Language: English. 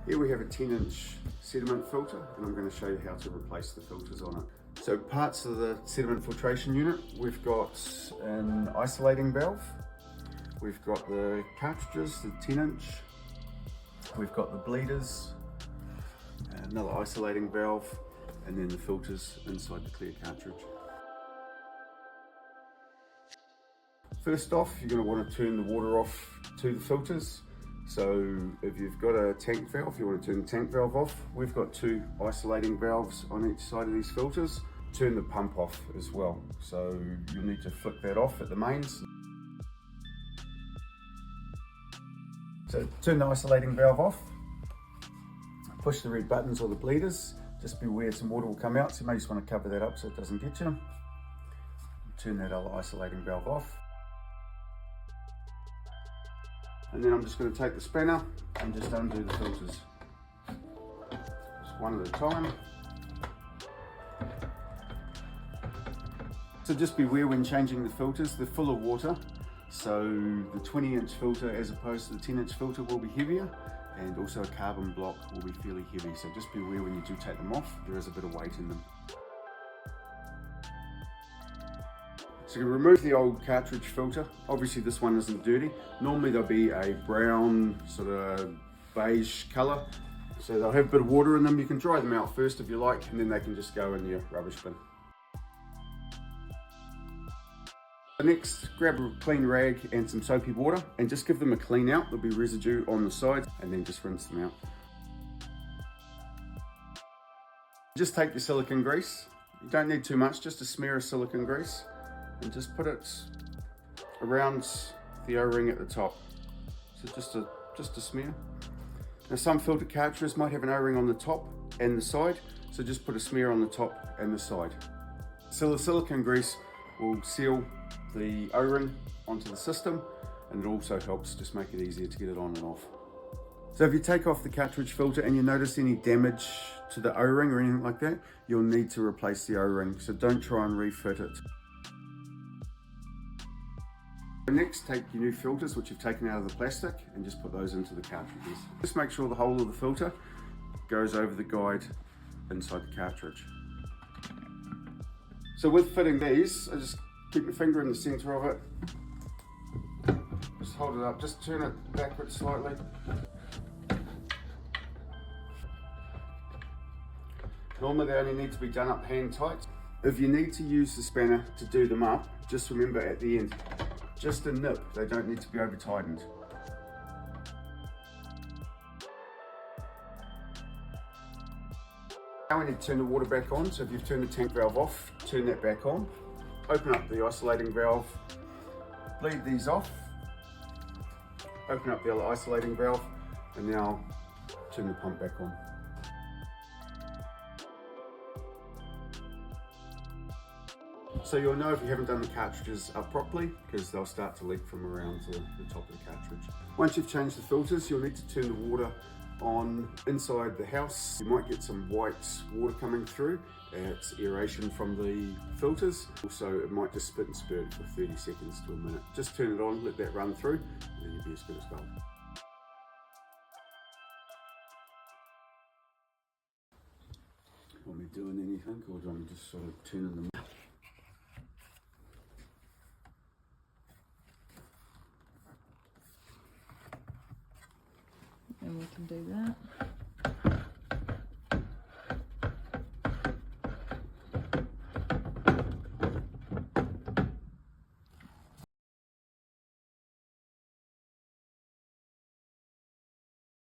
Here we have a 10-inch sediment filter, and I'm going to show you how to replace the filters on it. So parts of the sediment filtration unit, we've got an isolating valve, we've got the cartridges, the 10-inch, we've got the bleeders, another isolating valve, and then the filters inside the clear cartridge. First off, you're going to want to turn the water off to the filters. So if you've got a tank valve, you want to turn the tank valve off. We've got two isolating valves on each side of these filters. Turn the pump off as well. So you'll need to flick that off at the mains. So turn the isolating valve off. Push the red buttons or the bleeders. Just be aware some water will come out, so you may just want to cover that up so it doesn't get you. Turn that other isolating valve off. And then I'm just going to take the spanner and just undo the filters. Just one at a time. So just beware when changing the filters, they're full of water. So the 20-inch filter as opposed to the 10-inch filter will be heavier, and also a carbon block will be fairly heavy. So just beware when you do take them off, there is a bit of weight in them. So you can remove the old cartridge filter. Obviously this one isn't dirty. Normally there'll be a brown sort of beige colour. So they'll have a bit of water in them. You can dry them out first if you like, and then they can just go in your rubbish bin. Next, grab a clean rag and some soapy water and just give them a clean out. There'll be residue on the sides, and then just rinse them out. Just take your silicone grease. You don't need too much, just a smear of silicone grease. And just put it around the O-ring at the top. So just a smear. Now some filter cartridges might have an O-ring on the top and the side, so just put a smear on the top and the side. So the silicone grease will seal the O-ring onto the system, and it also helps just make it easier to get it on and off. So if you take off the cartridge filter and you notice any damage to the O-ring or anything like that, you'll need to replace the O-ring, so don't try and refit it. Next, take your new filters, which you've taken out of the plastic, and just put those into the cartridges. Just make sure the whole of the filter goes over the guide inside the cartridge. So with fitting these, I just keep your finger in the center of it. Just hold it up, just turn it backwards slightly. Normally they only need to be done up hand tight. If you need to use the spanner to do them up, just remember at the end, just a nip, they don't need to be over tightened. Now we need to turn the water back on, so if you've turned the tank valve off, turn that back on. Open up the isolating valve, bleed these off, open up the other isolating valve, and now turn the pump back on. So you'll know if you haven't done the cartridges up properly, because they'll start to leak from around the top of the cartridge. Once you've changed the filters, you'll need to turn the water on inside the house. You might get some white water coming through. It's aeration from the filters. Also, it might just spit and spurt for 30 seconds to a minute. Just turn it on, let that run through, and then you'll be as good as gold. Want me doing anything, or do you want me just sort of turning them? And we can do that.